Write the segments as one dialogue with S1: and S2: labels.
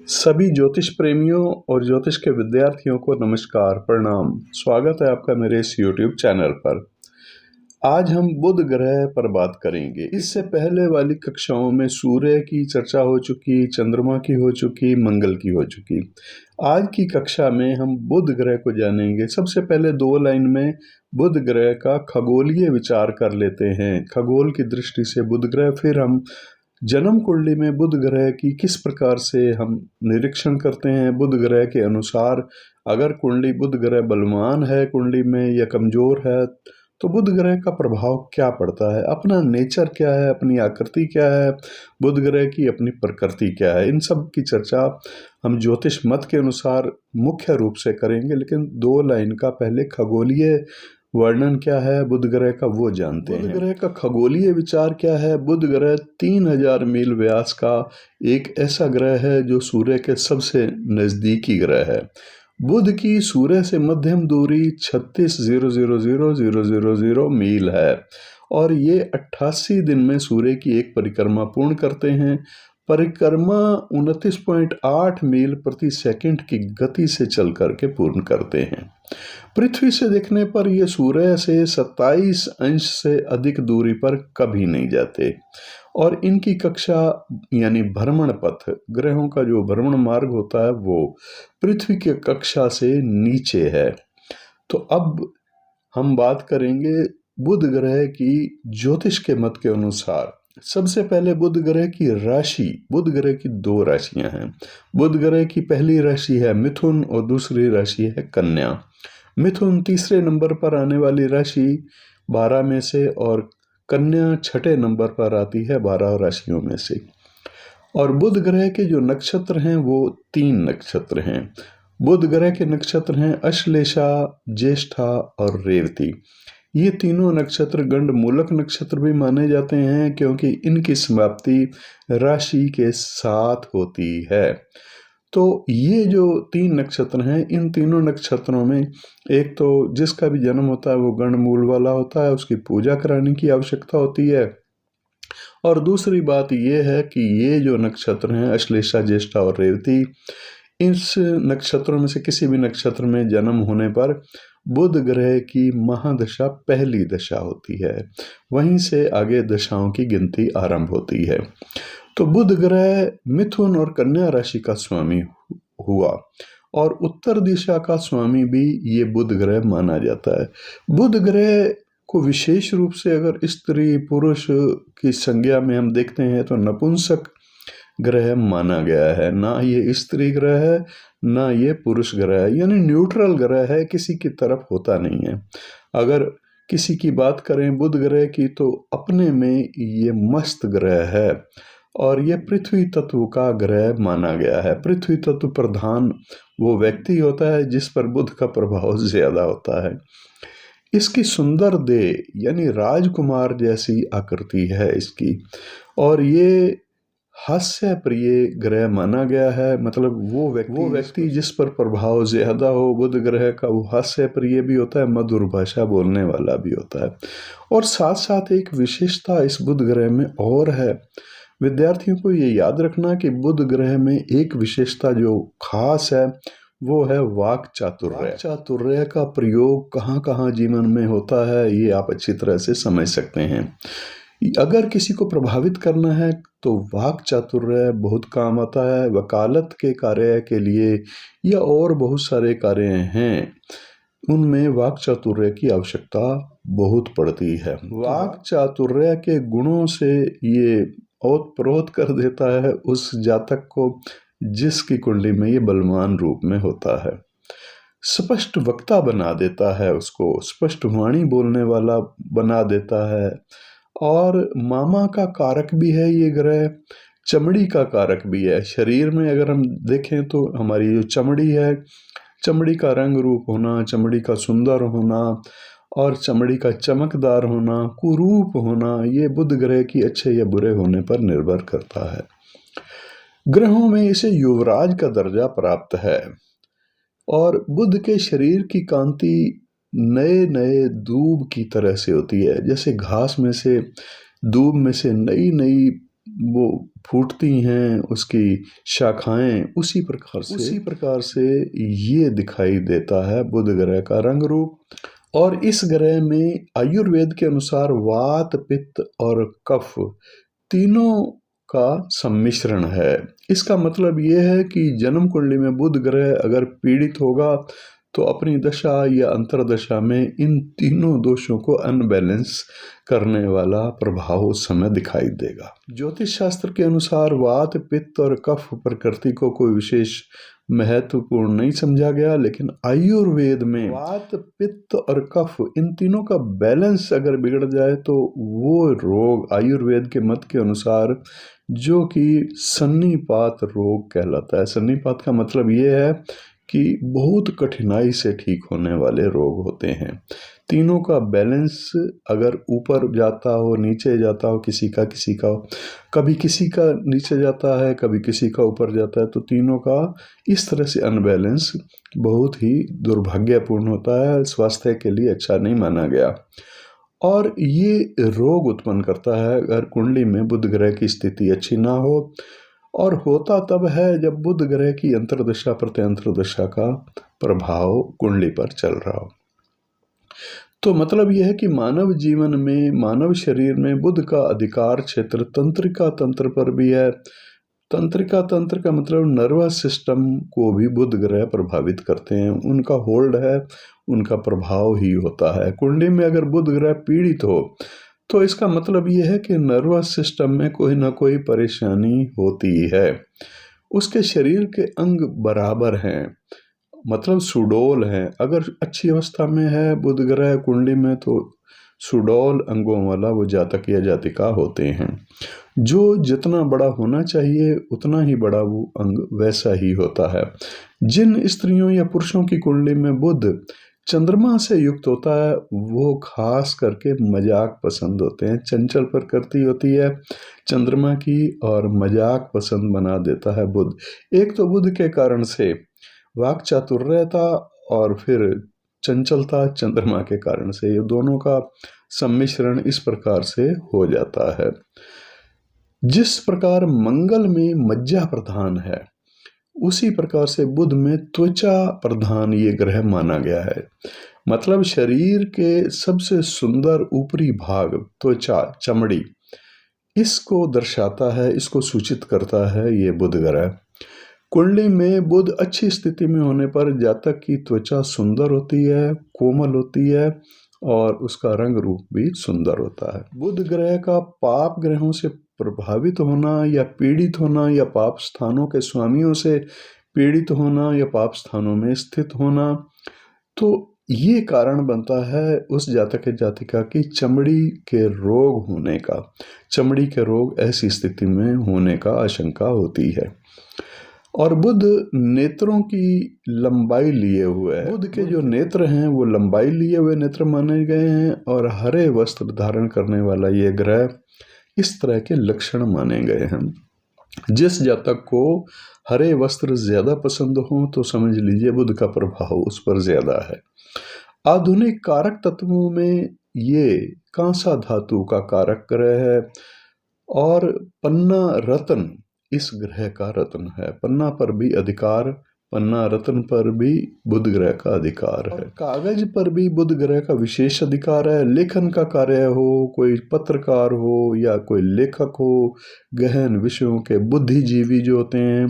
S1: सभी ज्योतिष प्रेमियों और ज्योतिष के विद्यार्थियों को नमस्कार, प्रणाम। स्वागत है आपका मेरे इस YouTube चैनल पर। आज हम बुध ग्रह पर बात करेंगे। इससे पहले वाली कक्षाओं में सूर्य की चर्चा हो चुकी, चंद्रमा की हो चुकी, मंगल की हो चुकी। आज की कक्षा में हम बुध ग्रह को जानेंगे। सबसे पहले 2 लाइन में बुध ग्रह का खगोलीय विचार कर लेते हैं, खगोल की दृष्टि से बुध ग्रह। फिर हम जन्म कुंडली में बुध ग्रह की किस प्रकार से हम निरीक्षण करते हैं। बुध ग्रह के अनुसार अगर कुंडली बुध ग्रह बलवान है कुंडली में या कमजोर है तो बुध ग्रह का प्रभाव क्या पड़ता है, अपना नेचर क्या है, अपनी आकृति क्या है, बुध ग्रह की अपनी प्रकृति क्या है। इन सब की चर्चा हम ज्योतिष मत के अनुसार मुख्य रूप से करेंगे, लेकिन 2 लाइन का पहले खगोलीय वर्णन क्या है बुध ग्रह का वो जानते हैं। बुध ग्रह का खगोलीय विचार क्या है। बुध ग्रह 3000 मील व्यास का एक ऐसा ग्रह है जो सूर्य के सबसे नजदीकी ग्रह है। बुध की सूर्य से मध्यम दूरी 36,000,000 मील है और ये 88 दिन में सूर्य की एक परिक्रमा पूर्ण करते हैं। परिक्रमा 29.8 मील प्रति सेकंड की गति से चल करके पूर्ण करते हैं। पृथ्वी से देखने पर ये सूर्य से 27 अंश से अधिक दूरी पर कभी नहीं जाते और इनकी कक्षा यानी भ्रमण पथ, ग्रहों का जो भ्रमण मार्ग होता है वो पृथ्वी की कक्षा से नीचे है। तो अब हम बात करेंगे बुध ग्रह की ज्योतिष के मत के अनुसार। सबसे पहले बुध ग्रह की राशि। बुध ग्रह की 2 राशियां हैं। बुध ग्रह की पहली राशि है मिथुन और दूसरी राशि है कन्या। मिथुन तीसरे नंबर पर आने वाली राशि 12 में से और कन्या 6ठे नंबर पर आती है 12 राशियों में से। और बुध ग्रह के जो नक्षत्र हैं वो 3 नक्षत्र हैं। बुध ग्रह के नक्षत्र हैं अश्लेषा, ज्येष्ठा और रेवती। ये तीनों नक्षत्र गंडमूलक नक्षत्र भी माने जाते हैं क्योंकि इनकी समाप्ति राशि के साथ होती है। तो ये जो 3 नक्षत्र हैं, इन तीनों नक्षत्रों में एक तो जिसका भी जन्म होता है वो गंडमूल वाला होता है, उसकी पूजा कराने की आवश्यकता होती है। और दूसरी बात ये है कि ये जो नक्षत्र हैं अश्लेषा, ज्येष्ठा और रेवती, इस नक्षत्रों में से किसी भी नक्षत्र में जन्म होने पर बुध ग्रह की महादशा पहली दशा होती है, वहीं से आगे दशाओं की गिनती आरंभ होती है। तो बुध ग्रह मिथुन और कन्या राशि का स्वामी हुआ और उत्तर दिशा का स्वामी भी ये बुध ग्रह माना जाता है। बुध ग्रह को विशेष रूप से अगर स्त्री पुरुष की संज्ञा में हम देखते हैं तो नपुंसक ग्रह माना गया है। ना ये स्त्री ग्रह है ना ये पुरुष ग्रह है, यानी न्यूट्रल ग्रह है, किसी की तरफ होता नहीं है। अगर किसी की बात करें बुध ग्रह की तो अपने में ये मस्त ग्रह है और ये पृथ्वी तत्व का ग्रह माना गया है। पृथ्वी तत्व प्रधान वो व्यक्ति होता है जिस पर बुध का प्रभाव ज्यादा होता है। इसकी सुंदर देह यानी राजकुमार जैसी आकृति है इसकी और ये हास्य प्रिय ग्रह माना गया है। मतलब वो व्यक्ति जिस पर प्रभाव ज्यादा हो बुध ग्रह का, वो हास्य प्रिय भी होता है, मधुर भाषा बोलने वाला भी होता है। और साथ साथ एक विशेषता इस बुध ग्रह में और है। विद्यार्थियों को ये याद रखना कि बुध ग्रह में एक विशेषता जो खास है वो है वाक चातुर्य। चातुर्य का प्रयोग कहाँ कहाँ जीवन में होता है ये आप अच्छी तरह से समझ सकते हैं। अगर किसी को प्रभावित करना है तो वाक चातुर्य बहुत काम आता है। वकालत के कार्य के लिए या और बहुत सारे कार्य हैं, उनमें वाक चातुर्य की आवश्यकता बहुत पड़ती है। वाक चातुर्य के गुणों से ये ओतप्रोत कर देता है उस जातक को जिसकी कुंडली में ये बलवान रूप में होता है। स्पष्ट वक्ता बना देता है, उसको स्पष्ट वाणी बोलने वाला बना देता है। और मामा का कारक भी है ये ग्रह, चमड़ी का कारक भी है। शरीर में अगर हम देखें तो हमारी जो चमड़ी है, चमड़ी का रंग रूप होना, चमड़ी का सुंदर होना और चमड़ी का चमकदार होना, कुरूप होना, ये बुध ग्रह की अच्छे या बुरे होने पर निर्भर करता है। ग्रहों में इसे युवराज का दर्जा प्राप्त है और बुध के शरीर की कांति नए नए दूब की तरह से होती है। जैसे घास में से, दूब में से नई नई वो फूटती हैं, उसकी शाखाएं, उसी प्रकार से ये दिखाई देता है बुध ग्रह का रंग रूप। और इस ग्रह में आयुर्वेद के अनुसार वात, पित्त और कफ तीनों का सम्मिश्रण है। इसका मतलब ये है कि जन्म कुंडली में बुध ग्रह अगर पीड़ित होगा तो अपनी दशा या अंतरदशा में इन तीनों दोषों को अनबैलेंस करने वाला प्रभाव उस समय दिखाई देगा। ज्योतिष शास्त्र के अनुसार वात, पित्त और कफ प्रकृति को कोई विशेष महत्वपूर्ण नहीं समझा गया, लेकिन आयुर्वेद में वात, पित्त और कफ इन तीनों का बैलेंस अगर बिगड़ जाए तो वो रोग आयुर्वेद के मत के अनुसार जो कि सन्निपात रोग कहलाता है। सन्निपात का मतलब ये है कि बहुत कठिनाई से ठीक होने वाले रोग होते हैं। तीनों का बैलेंस अगर ऊपर जाता हो, नीचे जाता हो, किसी का कभी किसी का नीचे जाता है, कभी किसी का ऊपर जाता है, तो तीनों का इस तरह से अनबैलेंस बहुत ही दुर्भाग्यपूर्ण होता है, स्वास्थ्य के लिए अच्छा नहीं माना गया। और ये रोग उत्पन्न करता है अगर कुंडली में बुध ग्रह की स्थिति अच्छी ना हो, और होता तब है जब बुध ग्रह की अंतर्दशा प्रत्यंतरदशा का प्रभाव कुंडली पर चल रहा हो। तो मतलब यह है कि मानव जीवन में, मानव शरीर में बुध का अधिकार क्षेत्र तंत्रिका तंत्र पर भी है। तंत्रिका तंत्र का मतलब नर्वस सिस्टम को भी बुध ग्रह प्रभावित करते हैं, उनका होल्ड है, उनका प्रभाव ही होता है। कुंडली में अगर बुध ग्रह पीड़ित हो तो इसका मतलब यह है कि नर्वस सिस्टम में कोई ना कोई परेशानी होती है। उसके शरीर के अंग बराबर हैं, मतलब सुडौल हैं। अगर अच्छी अवस्था में है बुध ग्रह कुंडली में तो सुडौल अंगों वाला वो जातक या जातिका होते हैं। जो जितना बड़ा होना चाहिए उतना ही बड़ा वो अंग वैसा ही होता है। जिन स्त्रियों या पुरुषों की कुंडली में बुध चंद्रमा से युक्त होता है वो खास करके मजाक पसंद होते हैं। चंचल प्रकृति होती है चंद्रमा की और मजाक पसंद बना देता है बुध। एक तो बुध के कारण से वाक चातुर्यता और फिर चंचलता चंद्रमा के कारण से, ये दोनों का सम्मिश्रण इस प्रकार से हो जाता है। जिस प्रकार मंगल में मज्जा प्रधान है उसी प्रकार से बुध में त्वचा प्रधान ये ग्रह माना गया है। मतलब शरीर के सबसे सुंदर ऊपरी भाग त्वचा, चमड़ी, इसको दर्शाता है, इसको सूचित करता है ये बुध ग्रह। कुंडली में बुध अच्छी स्थिति में होने पर जातक की त्वचा सुंदर होती है, कोमल होती है और उसका रंग रूप भी सुंदर होता है। बुध ग्रह का पाप ग्रहों से प्रभावित होना या पीड़ित होना या पाप स्थानों के स्वामियों से पीड़ित होना या पाप स्थानों में स्थित होना, तो ये कारण बनता है उस जातक जातिका की चमड़ी के रोग होने का। चमड़ी के रोग ऐसी स्थिति में होने का आशंका होती है। और बुध नेत्रों की लंबाई लिए हुए है। बुध के जो नेत्र हैं वो लंबाई लिए हुए नेत्र माने गए हैं और हरे वस्त्र धारण करने वाला ये ग्रह इस तरह के लक्षण माने गए हैं। जिस जातक को हरे वस्त्र ज्यादा पसंद हो तो समझ लीजिए बुध का प्रभाव उस पर ज्यादा है। आधुनिक कारक तत्वों में ये कांसा धातु का कारक ग्रह है और पन्ना रत्न इस ग्रह का रत्न है। पन्ना पर भी अधिकार, पन्ना रत्न पर भी बुध ग्रह का अधिकार है। कागज पर भी बुध ग्रह का विशेष अधिकार है। लेखन का कार्य हो, कोई पत्रकार हो या कोई लेखक हो, गहन विषयों के बुद्धिजीवी जो होते हैं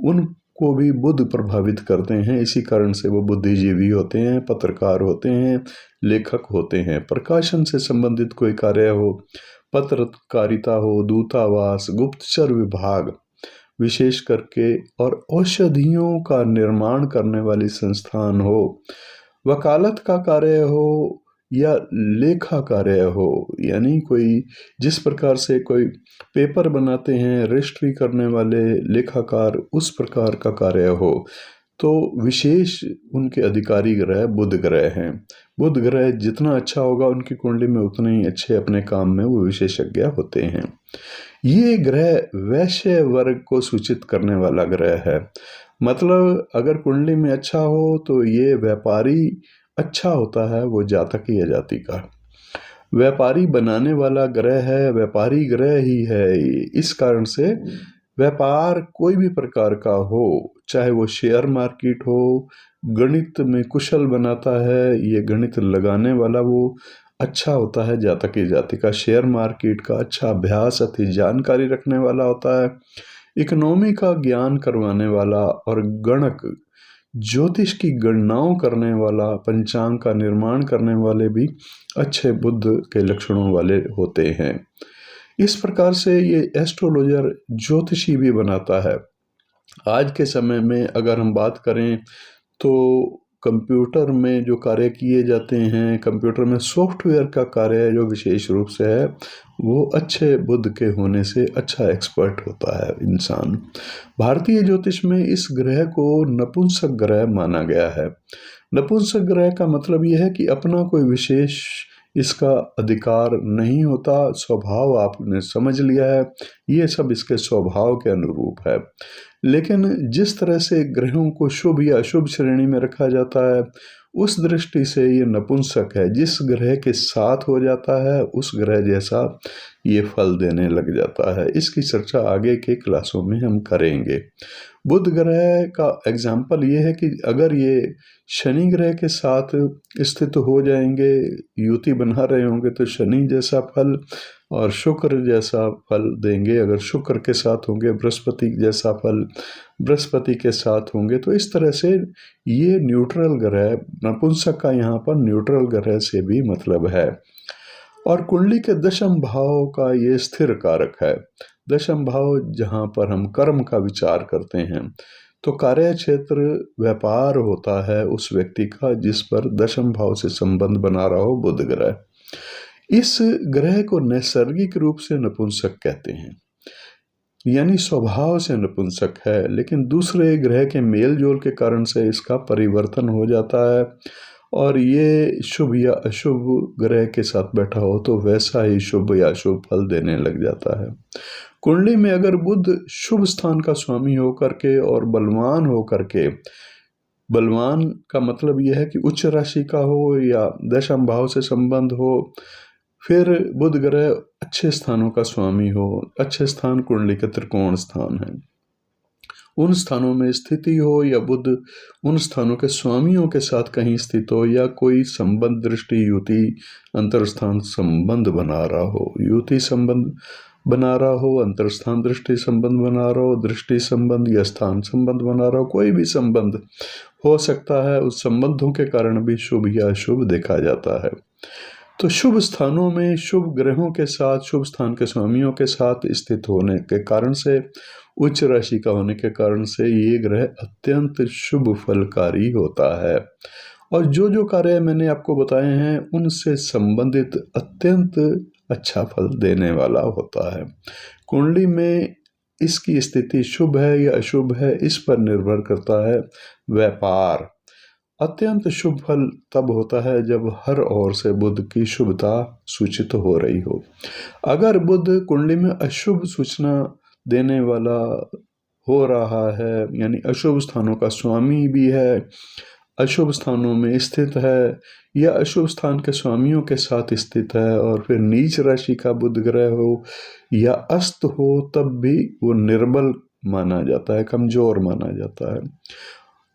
S1: उनको भी बुध प्रभावित करते हैं। इसी कारण से वो बुद्धिजीवी होते हैं, पत्रकार होते हैं, लेखक होते हैं। प्रकाशन से संबंधित कोई कार्य हो, पत्रकारिता हो, दूतावास, गुप्तचर विभाग विशेष करके, और औषधियों का निर्माण करने वाली संस्थान हो, वकालत का कार्य हो या लेखा कार्य हो, यानी कोई जिस प्रकार से कोई पेपर बनाते हैं रजिस्ट्री करने वाले लेखाकार, उस प्रकार का कार्य हो, तो विशेष उनके अधिकारी ग्रह बुध ग्रह हैं। बुध ग्रह जितना अच्छा होगा उनकी कुंडली में उतने ही अच्छे अपने काम में वो विशेषज्ञ होते हैं। ये ग्रह वैश्य वर्ग को सूचित करने वाला ग्रह है। मतलब अगर कुंडली में अच्छा हो तो ये व्यापारी अच्छा होता है वो जातक या जातिका। व्यापारी बनाने वाला ग्रह है, व्यापारी ग्रह ही है ये। इस कारण से व्यापार कोई भी प्रकार का हो, चाहे वो शेयर मार्केट हो, गणित में कुशल बनाता है, ये गणित लगाने वाला वो अच्छा होता है, जातक जाति का शेयर मार्केट का अच्छा अभ्यास अति जानकारी रखने वाला होता है, इकोनॉमी का ज्ञान करवाने वाला और गणक ज्योतिष की गणनाओं करने वाला, पंचांग का निर्माण करने वाले भी अच्छे बुध के लक्षणों वाले होते हैं। इस प्रकार से ये एस्ट्रोलॉजर ज्योतिषी भी बनाता है। आज के समय में अगर हम बात करें तो कंप्यूटर में जो कार्य किए जाते हैं, कंप्यूटर में सॉफ्टवेयर का कार्य जो विशेष रूप से है, वो अच्छे बुध के होने से अच्छा एक्सपर्ट होता है इंसान। भारतीय ज्योतिष में इस ग्रह को नपुंसक ग्रह माना गया है। नपुंसक ग्रह का मतलब यह है कि अपना कोई विशेष इसका अधिकार नहीं होता, स्वभाव आपने समझ लिया है, ये सब इसके स्वभाव के अनुरूप है। लेकिन जिस तरह से ग्रहों को शुभ या अशुभ श्रेणी में रखा जाता है, उस दृष्टि से ये नपुंसक है। जिस ग्रह के साथ हो जाता है उस ग्रह जैसा ये फल देने लग जाता है। इसकी चर्चा आगे के क्लासों में हम करेंगे। बुध ग्रह का एग्जाम्पल ये है कि अगर ये शनि ग्रह के साथ स्थित हो जाएंगे, युति बना रहे होंगे, तो शनि जैसा फल और शुक्र जैसा फल देंगे। अगर शुक्र के साथ होंगे, बृहस्पति जैसा फल बृहस्पति के साथ होंगे। तो इस तरह से ये न्यूट्रल ग्रह, नपुंसक का यहाँ पर न्यूट्रल ग्रह से भी मतलब है। और कुंडली के दशम भाव का ये स्थिर कारक है। दशम भाव जहाँ पर हम कर्म का विचार करते हैं, तो कार्य क्षेत्र व्यापार होता है उस व्यक्ति का जिस पर दशम भाव से संबंध बना रहा हो बुध ग्रह। इस ग्रह को नैसर्गिक रूप से नपुंसक कहते हैं, यानी स्वभाव से नपुंसक है, लेकिन दूसरे ग्रह के मेल जोल के कारण से इसका परिवर्तन हो जाता है और ये शुभ या अशुभ ग्रह के साथ बैठा हो तो वैसा ही शुभ या अशुभ फल देने लग जाता है। कुंडली में अगर बुध शुभ स्थान का स्वामी होकर के और बलवान होकर के, बलवान का मतलब यह है कि उच्च राशि का हो या दशम भाव से संबंध हो, फिर बुध ग्रह अच्छे स्थानों का स्वामी हो। अच्छे स्थान कुंडली के त्रिकोण स्थान है, उन स्थानों में स्थिति हो या बुध उन स्थानों के स्वामियों के साथ कहीं स्थित हो या कोई संबंध दृष्टि युति अंतरस्थान संबंध बना रहा हो, युति संबंध बना रहा हो, अंतरस्थान दृष्टि संबंध बना रहा हो, दृष्टि संबंध या स्थान संबंध बना रहा हो, कोई भी संबंध हो सकता है। उस संबंधों के कारण भी शुभ या अशुभ देखा जाता है। तो शुभ स्थानों में शुभ ग्रहों के साथ, शुभ स्थान के स्वामियों के साथ स्थित होने के कारण से, उच्च राशि का होने के कारण से ये ग्रह अत्यंत शुभ फलकारी होता है और जो जो कार्य मैंने आपको बताए हैं उनसे संबंधित अत्यंत अच्छा फल देने वाला होता है। कुंडली में इसकी स्थिति शुभ है या अशुभ है, इस पर निर्भर करता है व्यापार। अत्यंत शुभ फल तब होता है जब हर ओर से बुध की शुभता सूचित हो रही हो। अगर बुध कुंडली में अशुभ सूचना देने वाला हो रहा है, यानी अशुभ स्थानों का स्वामी भी है, अशुभ स्थानों में स्थित है या अशुभ स्थान के स्वामियों के साथ स्थित है और फिर नीच राशि का बुध ग्रह हो या अस्त हो, तब भी वो निर्बल माना जाता है, कमजोर माना जाता है।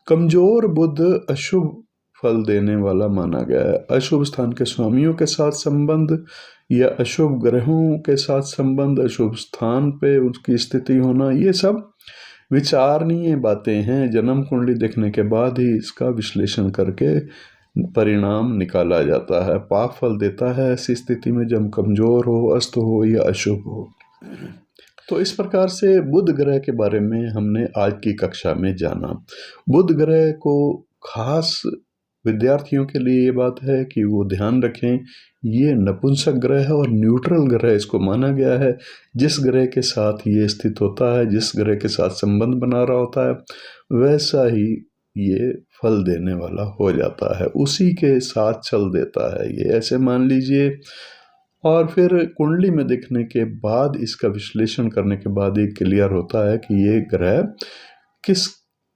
S1: कमजोर बुध अशुभ फल देने वाला माना गया है। अशुभ स्थान के स्वामियों के साथ संबंध या अशुभ ग्रहों के साथ संबंध, अशुभ स्थान पे उसकी स्थिति होना, ये सब विचारणीय बातें हैं। जन्म कुंडली देखने के बाद ही इसका विश्लेषण करके परिणाम निकाला जाता है। पाप फल देता है ऐसी स्थिति में जब कमजोर हो, अस्त हो या अशुभ हो। तो इस प्रकार से बुध ग्रह के बारे में हमने आज की कक्षा में जाना। बुध ग्रह को खास विद्यार्थियों के लिए ये बात है कि वो ध्यान रखें, ये नपुंसक ग्रह है और न्यूट्रल ग्रह इसको माना गया है। जिस ग्रह के साथ ये स्थित होता है, जिस ग्रह के साथ संबंध बना रहा होता है, वैसा ही ये फल देने वाला हो जाता है, उसी के साथ चल देता है, ये ऐसे मान लीजिए। और फिर कुंडली में देखने के बाद, इसका विश्लेषण करने के बाद ये क्लियर होता है कि ये ग्रह किस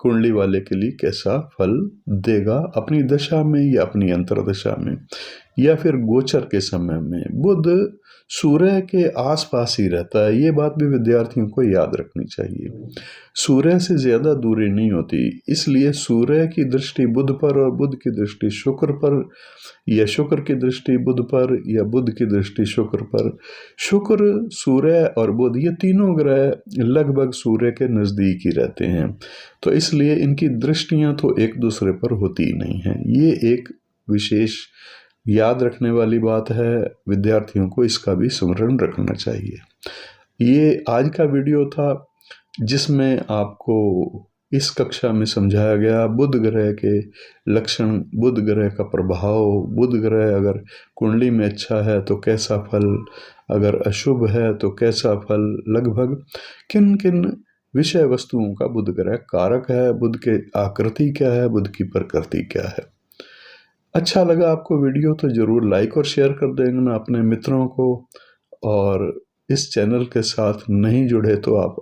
S1: कुंडली वाले के लिए कैसा फल देगा अपनी दशा में या अपनी अंतर्दशा में या फिर गोचर के समय में। बुध सूर्य के आसपास ही रहता है, ये बात भी विद्यार्थियों को याद रखनी चाहिए। सूर्य से ज़्यादा दूरी नहीं होती, इसलिए सूर्य की दृष्टि बुध पर और बुध की दृष्टि शुक्र पर या शुक्र की दृष्टि बुध पर या बुध की दृष्टि शुक्र पर। शुक्र, सूर्य और बुध ये तीनों ग्रह लगभग सूर्य के नज़दीक ही रहते हैं, तो इसलिए इनकी दृष्टियां तो एक दूसरे पर होती नहीं हैं। ये एक विशेष याद रखने वाली बात है, विद्यार्थियों को इसका भी स्मरण रखना चाहिए। ये आज का वीडियो था जिसमें आपको इस कक्षा में समझाया गया बुध ग्रह के लक्षण, बुध ग्रह का प्रभाव, बुध ग्रह अगर कुंडली में अच्छा है तो कैसा फल, अगर अशुभ है तो कैसा फल, लगभग किन किन विषय वस्तुओं का बुध ग्रह कारक है, बुध के आकृति क्या है, बुध की प्रकृति क्या है। अच्छा लगा आपको वीडियो तो ज़रूर लाइक और शेयर कर देना अपने मित्रों को, और इस चैनल के साथ नहीं जुड़े तो आप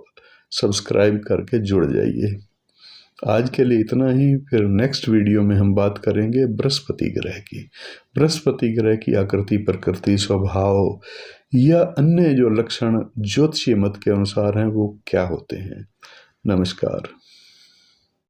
S1: सब्सक्राइब करके जुड़ जाइए। आज के लिए इतना ही, फिर नेक्स्ट वीडियो में हम बात करेंगे बृहस्पति ग्रह की। बृहस्पति ग्रह की आकृति, प्रकृति, स्वभाव या अन्य जो लक्षण ज्योतिषीय मत के अनुसार हैं वो क्या होते हैं। नमस्कार।